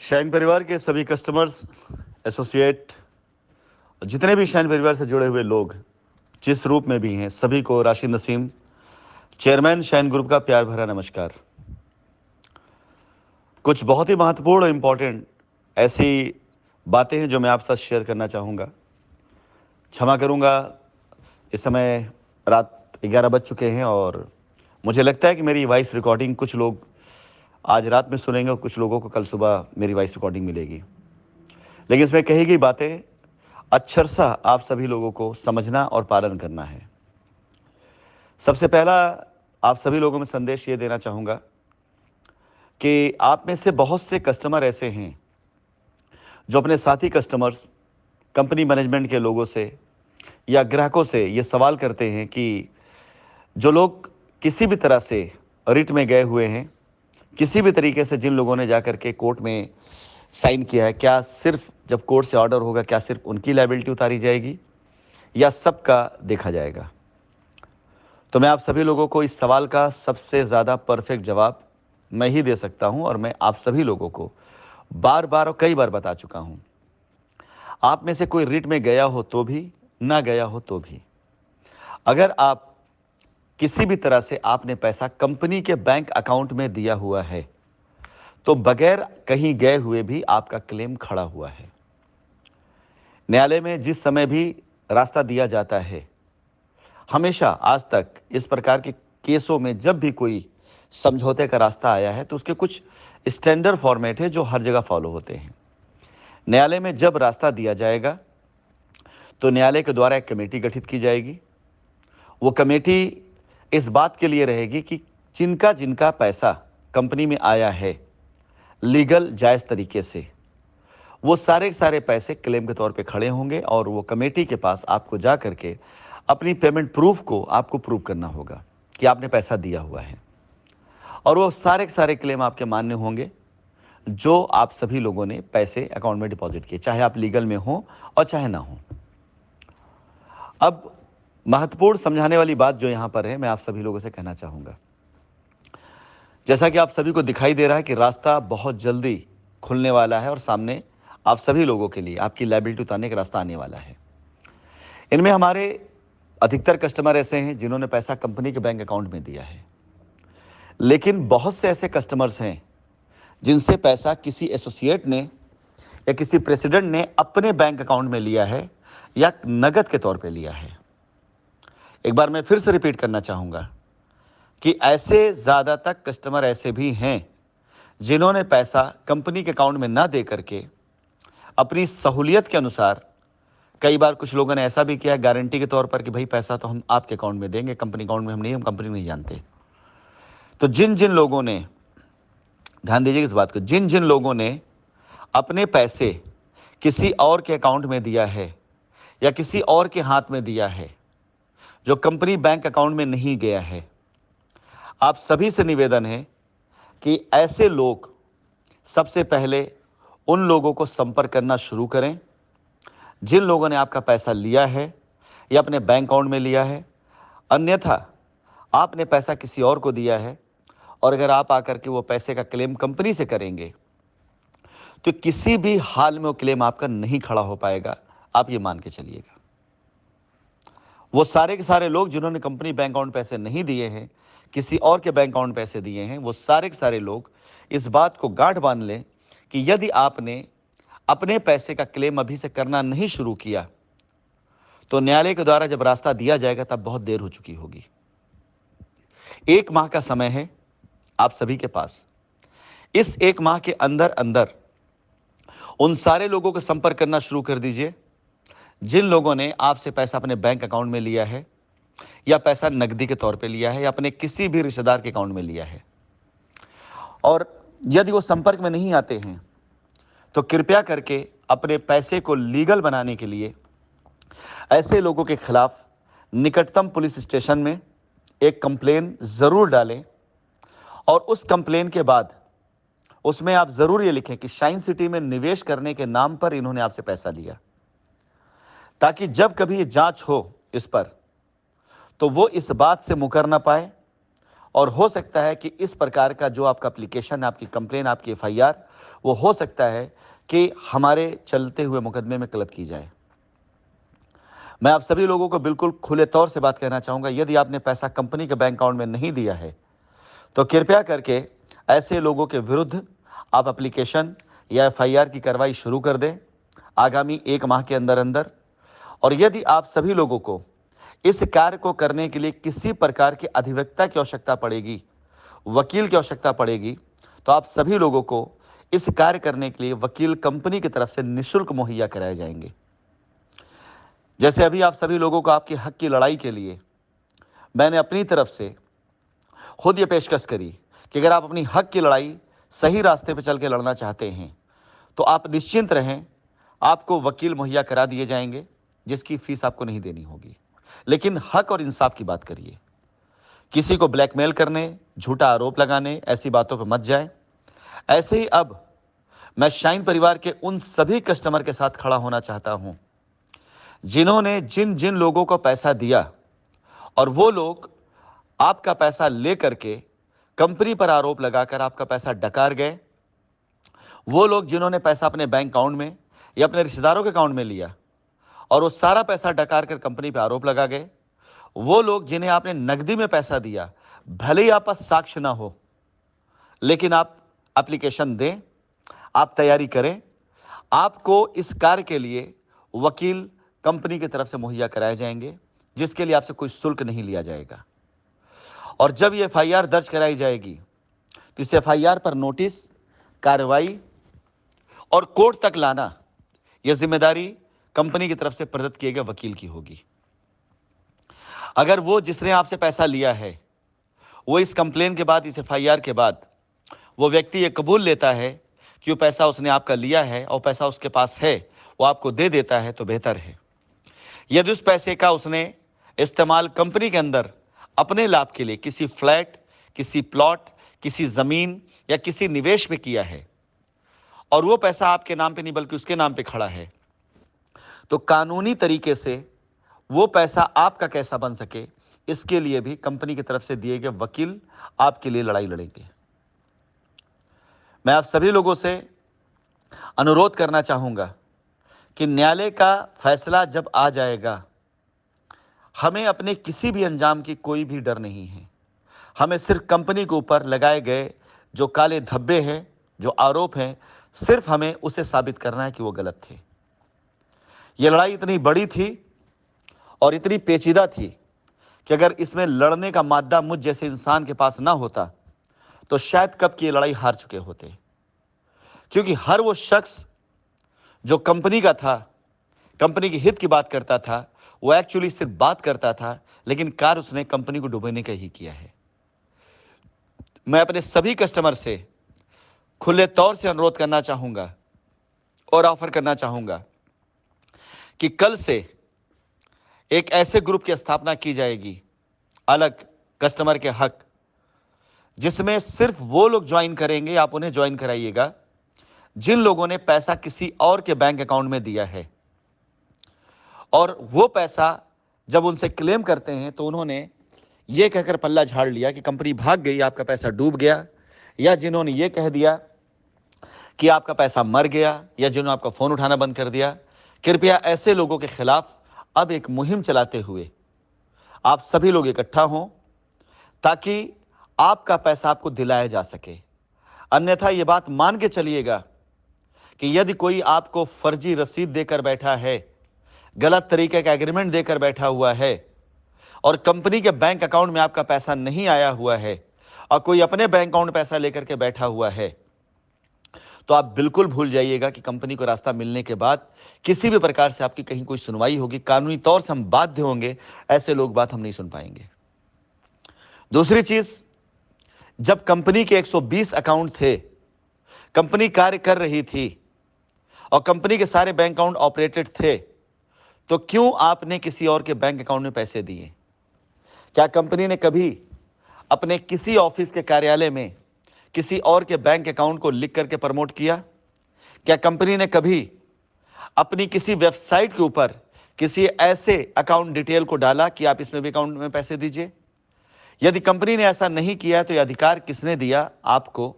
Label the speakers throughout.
Speaker 1: Shine परिवार के सभी कस्टमर्स, एसोसिएट, जितने भी शाइन परिवार से जुड़े हुए लोग जिस रूप में भी हैं, सभी को Rashid Naseem, chairman shine group का प्यार भरा नमस्कार। कुछ बहुत ही महत्वपूर्ण और इम्पॉर्टेंट ऐसी बातें हैं जो मैं आप साथ शेयर करना चाहूँगा। क्षमा करूँगा, इस समय रात 11 बज चुके हैं और मुझे लगता है कि मेरी वॉइस रिकॉर्डिंग कुछ लोग आज रात में सुनेंगे और कुछ लोगों को कल सुबह मेरी वॉइस रिकॉर्डिंग मिलेगी। लेकिन इसमें कही गई बातें अक्षरशः आप सभी लोगों को समझना और पालन करना है। सबसे पहला आप सभी लोगों में संदेश ये देना चाहूँगा कि आप में से बहुत से कस्टमर ऐसे हैं जो अपने साथी कस्टमर्स, कंपनी मैनेजमेंट के लोगों से या ग्राहकों से ये सवाल करते हैं कि जो लोग किसी भी तरह से रिट में गए हुए हैं, किसी भी तरीके से जिन लोगों ने जाकर के कोर्ट में साइन किया है, क्या सिर्फ जब कोर्ट से ऑर्डर होगा क्या सिर्फ उनकी लायबिलिटी उतारी जाएगी या सबका देखा जाएगा? तो मैं आप सभी लोगों को इस सवाल का सबसे ज़्यादा परफेक्ट जवाब मैं ही दे सकता हूं और मैं आप सभी लोगों को बार बार और कई बार बता चुका हूं। आप में से कोई रिट में गया हो तो भी, ना गया हो तो भी, अगर आप किसी भी तरह से आपने पैसा कंपनी के बैंक अकाउंट में दिया हुआ है तो बगैर कहीं गए हुए भी आपका क्लेम खड़ा हुआ है। न्यायालय में जिस समय भी रास्ता दिया जाता है, हमेशा आज तक इस प्रकार के केसों में जब भी कोई समझौते का रास्ता आया है तो उसके कुछ स्टैंडर्ड फॉर्मेट है जो हर जगह फॉलो होते हैं। न्यायालय में जब रास्ता दिया जाएगा तो न्यायालय के द्वारा एक कमेटी गठित की जाएगी। वो कमेटी इस बात के लिए रहेगी कि जिनका जिनका पैसा कंपनी में आया है लीगल जायज़ तरीके से, वो सारे के सारे पैसे क्लेम के तौर पे खड़े होंगे और वो कमेटी के पास आपको जा करके अपनी पेमेंट प्रूफ को आपको प्रूव करना होगा कि आपने पैसा दिया हुआ है और वो सारे के सारे क्लेम आपके मान्य होंगे जो आप सभी लोगों ने पैसे अकाउंट में डिपॉजिट किए, चाहे आप लीगल में हो और चाहे ना हो। अब महत्वपूर्ण समझाने वाली बात जो यहां पर है, मैं आप सभी लोगों से कहना चाहूंगा, जैसा कि आप सभी को दिखाई दे रहा है कि रास्ता बहुत जल्दी खुलने वाला है और सामने आप सभी लोगों के लिए आपकी लायबिलिटी उतारने का रास्ता आने वाला है। इनमें हमारे अधिकतर कस्टमर ऐसे हैं जिन्होंने पैसा कंपनी के बैंक अकाउंट में दिया है, लेकिन बहुत से ऐसे कस्टमर्स हैं जिनसे पैसा किसी एसोसिएट ने या किसी प्रेसिडेंट ने अपने बैंक अकाउंट में लिया है या नगद के तौर पे लिया है। एक बार मैं फिर से रिपीट करना चाहूँगा कि ऐसे ज़्यादातर कस्टमर ऐसे भी हैं जिन्होंने पैसा कंपनी के अकाउंट में ना दे करके अपनी सहूलियत के अनुसार, कई बार कुछ लोगों ने ऐसा भी किया गारंटी के तौर पर कि भाई पैसा तो हम आपके अकाउंट में देंगे, कंपनी अकाउंट में हम कंपनी नहीं जानते। तो जिन जिन लोगों ने, ध्यान दीजिए इस बात को, जिन जिन लोगों ने अपने पैसे किसी और के अकाउंट में दिया है या किसी और के हाथ में दिया है जो कंपनी बैंक अकाउंट में नहीं गया है, आप सभी से निवेदन है कि ऐसे लोग सबसे पहले उन लोगों को संपर्क करना शुरू करें जिन लोगों ने आपका पैसा लिया है या अपने बैंक अकाउंट में लिया है। अन्यथा आपने पैसा किसी और को दिया है और अगर आप आकर के वो पैसे का क्लेम कंपनी से करेंगे तो किसी भी हाल में वो क्लेम आपका नहीं खड़ा हो पाएगा, आप ये मान के चलिएगा। वो सारे के सारे लोग जिन्होंने कंपनी बैंक अकाउंट पैसे नहीं दिए हैं, किसी और के बैंक अकाउंट पैसे दिए हैं, वो सारे के सारे लोग इस बात को गांठ बांध लें कि यदि आपने अपने पैसे का क्लेम अभी से करना नहीं शुरू किया तो न्यायालय के द्वारा जब रास्ता दिया जाएगा तब बहुत देर हो चुकी होगी। 1 माह का समय है आप सभी के पास। इस 1 माह के अंदर अंदर उन सारे लोगों को संपर्क करना शुरू कर दीजिए जिन लोगों ने आपसे पैसा अपने बैंक अकाउंट में लिया है या पैसा नकदी के तौर पे लिया है या अपने किसी भी रिश्तेदार के अकाउंट में लिया है। और यदि वो संपर्क में नहीं आते हैं तो कृपया करके अपने पैसे को लीगल बनाने के लिए ऐसे लोगों के खिलाफ निकटतम पुलिस स्टेशन में एक कंप्लेन ज़रूर डालें और उस कंप्लेन के बाद उसमें आप ज़रूर ये लिखें कि शाइन सिटी में निवेश करने के नाम पर इन्होंने आपसे पैसा लिया, ताकि जब कभी ये जांच हो इस पर तो वो इस बात से मुकर ना पाए और हो सकता है कि इस प्रकार का जो आपका एप्लीकेशन, आपकी कंप्लेन, आपकी एफआईआर, वो हो सकता है कि हमारे चलते हुए मुकदमे में क्लब की जाए। मैं आप सभी लोगों को बिल्कुल खुले तौर से बात कहना चाहूँगा, यदि आपने पैसा कंपनी के बैंक अकाउंट में नहीं दिया है तो कृपया करके ऐसे लोगों के विरुद्ध आप एप्लीकेशन या एफआईआर की कार्रवाई शुरू कर दें आगामी 1 माह के अंदर अंदर। और यदि आप सभी लोगों को इस कार्य को करने के लिए किसी प्रकार की अधिवक्ता की आवश्यकता पड़ेगी, वकील की आवश्यकता पड़ेगी, तो आप सभी लोगों को इस कार्य करने के लिए वकील कंपनी की तरफ से निःशुल्क मुहैया कराए जाएंगे। जैसे अभी आप सभी लोगों को आपके हक की लड़ाई के लिए मैंने अपनी तरफ से खुद ये पेशकश करी कि अगर आप अपनी हक की लड़ाई सही रास्ते पर चल के लड़ना चाहते हैं तो आप निश्चिंत रहें, आपको वकील मुहैया करा दिए जाएंगे जिसकी फीस आपको नहीं देनी होगी। लेकिन हक और इंसाफ की बात करिए, किसी को ब्लैकमेल करने, झूठा आरोप लगाने, ऐसी बातों पर मत जाए। ऐसे ही अब मैं शाइन परिवार के उन सभी कस्टमर के साथ खड़ा होना चाहता हूं जिन्होंने जिन जिन लोगों को पैसा दिया और वो लोग आपका पैसा ले करके कंपनी पर आरोप लगाकर आपका पैसा डकार गए, वो लोग जिन्होंने पैसा अपने बैंक अकाउंट में या अपने रिश्तेदारों के अकाउंट में लिया और वो सारा पैसा डकार कर कंपनी पर आरोप लगा गए, वो लोग जिन्हें आपने नकदी में पैसा दिया, भले ही आप पास साक्ष्य ना हो लेकिन आप एप्लीकेशन दें, आप तैयारी करें, आपको इस कार्य के लिए वकील कंपनी की तरफ से मुहैया कराए जाएंगे जिसके लिए आपसे कोई शुल्क नहीं लिया जाएगा। और जब ये एफआईआर दर्ज कराई जाएगी तो इस एफआईआर पर नोटिस, कार्रवाई और कोर्ट तक लाना, यह जिम्मेदारी कंपनी की तरफ से प्रदत्त किए गए वकील की होगी। अगर वो जिसने आपसे पैसा लिया है वो इस कंप्लेन के बाद, इस एफआईआर के बाद वो व्यक्ति ये कबूल लेता है कि वो पैसा उसने आपका लिया है और पैसा उसके पास है, वो आपको दे देता है तो बेहतर है। यदि उस पैसे का उसने इस्तेमाल कंपनी के अंदर अपने लाभ के लिए किसी फ्लैट, किसी प्लॉट, किसी ज़मीन या किसी निवेश में किया है और वो पैसा आपके नाम पे नहीं बल्कि उसके नाम पे खड़ा है, तो कानूनी तरीके से वो पैसा आपका कैसा बन सके, इसके लिए भी कंपनी की तरफ से दिए गए वकील आपके लिए लड़ाई लड़ेंगे। मैं आप सभी लोगों से अनुरोध करना चाहूँगा कि न्यायालय का फैसला जब आ जाएगा, हमें अपने किसी भी अंजाम की कोई भी डर नहीं है। हमें सिर्फ कंपनी के ऊपर लगाए गए जो काले धब्बे हैं, जो आरोप हैं, सिर्फ हमें उसे साबित करना है कि वो गलत थे। ये लड़ाई इतनी बड़ी थी और इतनी पेचीदा थी कि अगर इसमें लड़ने का मादा मुझ जैसे इंसान के पास ना होता तो शायद कब की ये लड़ाई हार चुके होते। क्योंकि हर वो शख्स जो कंपनी का था, कंपनी के हित की बात करता था, वो एक्चुअली सिर्फ बात करता था, लेकिन कार्य उसने कंपनी को डुबोने का ही किया है। मैं अपने सभी कस्टमर से खुले तौर से अनुरोध करना चाहूंगा और ऑफर करना चाहूंगा कि कल से एक ऐसे ग्रुप की स्थापना की जाएगी, अलग कस्टमर के हक, जिसमें सिर्फ वो लोग ज्वाइन करेंगे, आप उन्हें ज्वाइन कराइएगा जिन लोगों ने पैसा किसी और के बैंक अकाउंट में दिया है और वो पैसा जब उनसे क्लेम करते हैं तो उन्होंने ये कहकर पल्ला झाड़ लिया कि कंपनी भाग गई, आपका पैसा डूब गया, या जिन्होंने ये कह दिया कि आपका पैसा मर गया, या जिन्होंने आपका फ़ोन उठाना बंद कर दिया। कृपया ऐसे लोगों के खिलाफ अब एक मुहिम चलाते हुए आप सभी लोग इकट्ठा हों ताकि आपका पैसा आपको दिलाया जा सके। अन्यथा ये बात मान के चलिएगा कि यदि कोई आपको फर्जी रसीद देकर बैठा है, गलत तरीके का एग्रीमेंट देकर बैठा हुआ है और कंपनी के बैंक अकाउंट में आपका पैसा नहीं आया हुआ है और कोई अपने बैंक अकाउंट में पैसा लेकर के बैठा हुआ है, तो आप बिल्कुल भूल जाइएगा कि कंपनी को रास्ता मिलने के बाद किसी भी प्रकार से आपकी कहीं कोई सुनवाई होगी, कानूनी तौर से हम बाध्य होंगे, ऐसे लोग बात हम नहीं सुन पाएंगे। दूसरी चीज, जब कंपनी के 120 अकाउंट थे, कंपनी कार्य कर रही थी और कंपनी के सारे बैंक अकाउंट ऑपरेटेड थे, तो क्यों आपने किसी और के बैंक अकाउंट में पैसे दिए? क्या कंपनी ने कभी अपने किसी ऑफिस के कार्यालय में किसी और के बैंक अकाउंट को लिख करके प्रमोट किया? क्या कंपनी ने कभी अपनी किसी वेबसाइट के ऊपर किसी ऐसे अकाउंट डिटेल को डाला कि आप इसमें भी अकाउंट में पैसे दीजिए? यदि कंपनी ने ऐसा नहीं किया है तो यह अधिकार किसने दिया आपको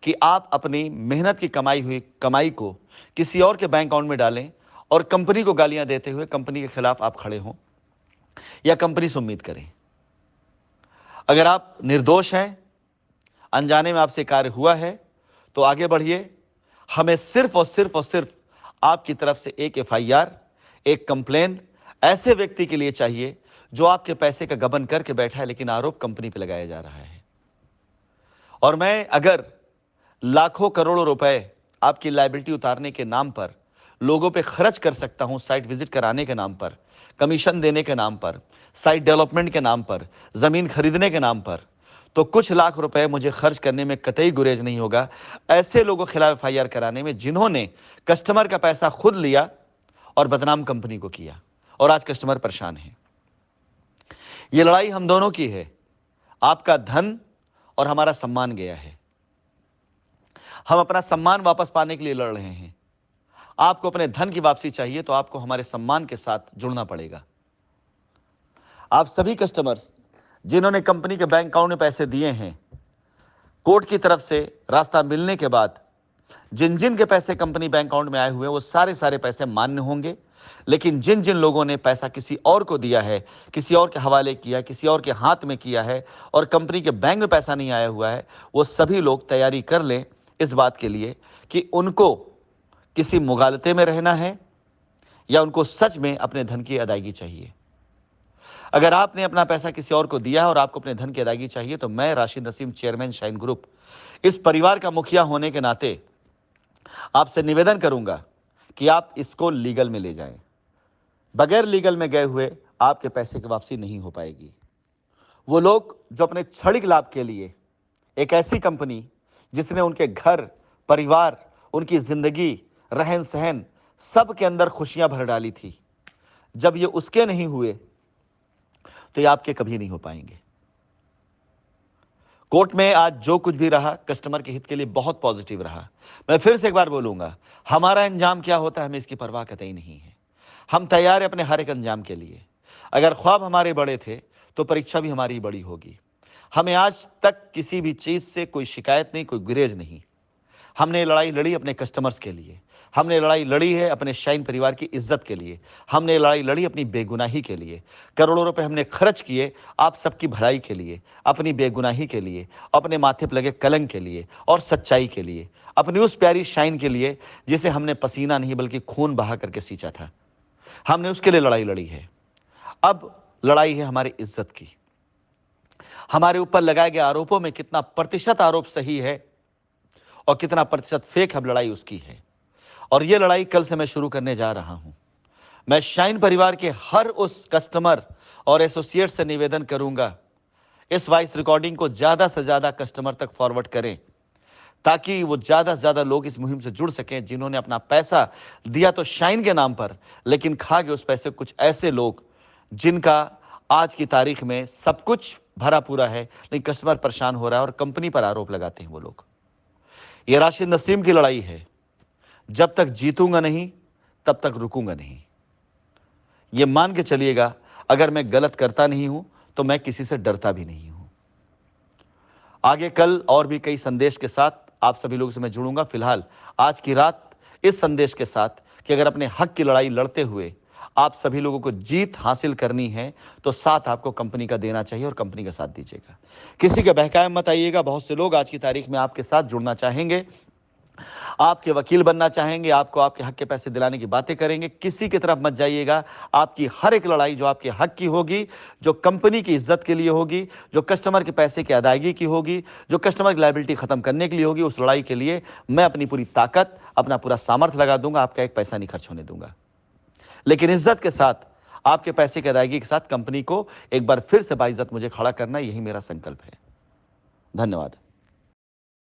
Speaker 1: कि आप अपनी मेहनत की कमाई हुई कमाई को किसी और के बैंक अकाउंट में डालें और कंपनी को गालियां देते हुए कंपनी के खिलाफ आप खड़े हों या कंपनी से उम्मीद करें? अगर आप निर्दोष हैं, अनजाने में आपसे कार्य हुआ है, तो आगे बढ़िए। हमें सिर्फ और सिर्फ आपकी तरफ से एक एफआईआर, एक कंप्लेन ऐसे व्यक्ति के लिए चाहिए जो आपके पैसे का गबन करके बैठा है, लेकिन आरोप कंपनी पे लगाया जा रहा है। और मैं अगर लाखों करोड़ों रुपए आपकी लायबिलिटी उतारने के नाम पर लोगों पे खर्च कर सकता हूं, साइट विजिट कराने के नाम पर, कमीशन देने के नाम पर, साइट डेवलपमेंट के नाम पर, जमीन खरीदने के नाम पर, तो कुछ लाख रुपए मुझे खर्च करने में कतई गुरेज नहीं होगा ऐसे लोगों के खिलाफ एफआईआर कराने में जिन्होंने कस्टमर का पैसा खुद लिया और बदनाम कंपनी को किया, और आज कस्टमर परेशान है। यह लड़ाई हम दोनों की है। आपका धन और हमारा सम्मान गया है। हम अपना सम्मान वापस पाने के लिए लड़ रहे हैं। आपको अपने धन की वापसी चाहिए तो आपको हमारे सम्मान के साथ जुड़ना पड़ेगा। आप सभी कस्टमर्स जिन्होंने कंपनी के बैंक अकाउंट में पैसे दिए हैं, कोर्ट की तरफ से रास्ता मिलने के बाद जिन जिन के पैसे कंपनी बैंक अकाउंट में आए हुए हैं वो सारे पैसे मान्य होंगे। लेकिन जिन जिन लोगों ने पैसा किसी और को दिया है, किसी और के हवाले किया, किसी और के हाथ में किया है और कंपनी के बैंक में पैसा नहीं आया हुआ है, वो सभी लोग तैयारी कर लें इस बात के लिए कि उनको किसी मुगालते में रहना है या उनको सच में अपने धन की अदायगी चाहिए। अगर आपने अपना पैसा किसी और को दिया है और आपको अपने धन की अदायगी चाहिए, तो मैं Rashid Naseem, chairman shine group, इस परिवार का मुखिया होने के नाते आपसे निवेदन करूंगा कि आप इसको लीगल में ले जाएं। बगैर लीगल में गए हुए आपके पैसे की वापसी नहीं हो पाएगी। वो लोग जो अपने क्षणिक लाभ के लिए एक ऐसी कंपनी जिसने उनके घर, परिवार, उनकी जिंदगी, रहन सहन सब के अंदर खुशियां भर डाली थी, जब ये उसके नहीं हुए तो ये आपके कभी नहीं हो पाएंगे। कोर्ट में आज जो कुछ भी रहा कस्टमर के हित के लिए बहुत पॉजिटिव रहा। मैं फिर से एक बार बोलूंगा, हमारा अंजाम क्या होता है हमें इसकी परवाह कतई नहीं है। हम तैयार हैं अपने हर एक अंजाम के लिए। अगर ख्वाब हमारे बड़े थे तो परीक्षा भी हमारी बड़ी होगी। हमें आज तक किसी भी चीज से कोई शिकायत नहीं, कोई गुरेज नहीं। हमने लड़ाई लड़ी अपने कस्टमर्स के लिए, हमने लड़ाई लड़ी है अपने शाइन परिवार की इज्जत के लिए, हमने लड़ाई लड़ी अपनी बेगुनाही के लिए। करोड़ों रुपए हमने खर्च किए आप सबकी भलाई के लिए, अपनी बेगुनाही के लिए, अपने माथे पर लगे कलंक के लिए और सच्चाई के लिए, अपनी उस प्यारी शाइन के लिए जिसे हमने पसीना नहीं बल्कि खून बहा करके सींचा था। हमने उसके लिए लड़ाई लड़ी है। अब लड़ाई है हमारी इज्जत की। हमारे ऊपर लगाए गए आरोपों में कितना प्रतिशत आरोप सही है और कितना प्रतिशत फेक, अब लड़ाई उसकी है। और यह लड़ाई कल से मैं शुरू करने जा रहा हूं। मैं शाइन परिवार के हर उस कस्टमर और एसोसिएट से निवेदन करूंगा, इस वॉइस रिकॉर्डिंग को ज्यादा से ज्यादा कस्टमर तक फॉरवर्ड करें ताकि वो ज्यादा से ज्यादा लोग इस मुहिम से जुड़ सकें जिन्होंने अपना पैसा दिया तो शाइन के नाम पर, लेकिन खा गए उस पैसे कुछ ऐसे लोग जिनका आज की तारीख में सब कुछ भरा पूरा है लेकिन कस्टमर परेशान हो रहा है और कंपनी पर आरोप लगाते हैं वो लोग। ये राशिद नसीम की लड़ाई है। जब तक जीतूंगा नहीं तब तक रुकूंगा नहीं। ये मान के चलिएगा, अगर मैं गलत करता नहीं हूं तो मैं किसी से डरता भी नहीं हूं। आगे कल और भी कई संदेश के साथ आप सभी लोगों से मैं जुड़ूंगा। फिलहाल आज की रात इस संदेश के साथ कि अगर अपने हक की लड़ाई लड़ते हुए आप सभी लोगों को जीत हासिल करनी है तो साथ आपको कंपनी का देना चाहिए और कंपनी का साथ दीजिएगा। किसी के बहकाए मत आइएगा। बहुत से लोग आज की तारीख में आपके साथ जुड़ना चाहेंगे, आपके वकील बनना चाहेंगे, आपको आपके हक के पैसे दिलाने की बातें करेंगे। किसी की तरफ मत जाइएगा। आपकी हर एक लड़ाई जो आपके हक की होगी, जो कंपनी की इज्जत के लिए होगी, जो कस्टमर के पैसे की अदायगी की होगी, जो कस्टमर की लायबिलिटी खत्म करने के लिए होगी, उस लड़ाई के लिए मैं अपनी पूरी ताकत, अपना पूरा सामर्थ्य लगा दूंगा। आपका एक पैसा नहीं खर्च होने दूंगा, लेकिन इज्जत के साथ, आपके पैसे की अदायगी के साथ कंपनी को एक बार फिर से बाइज्जत मुझे खड़ा करना, यही मेरा संकल्प है। धन्यवाद।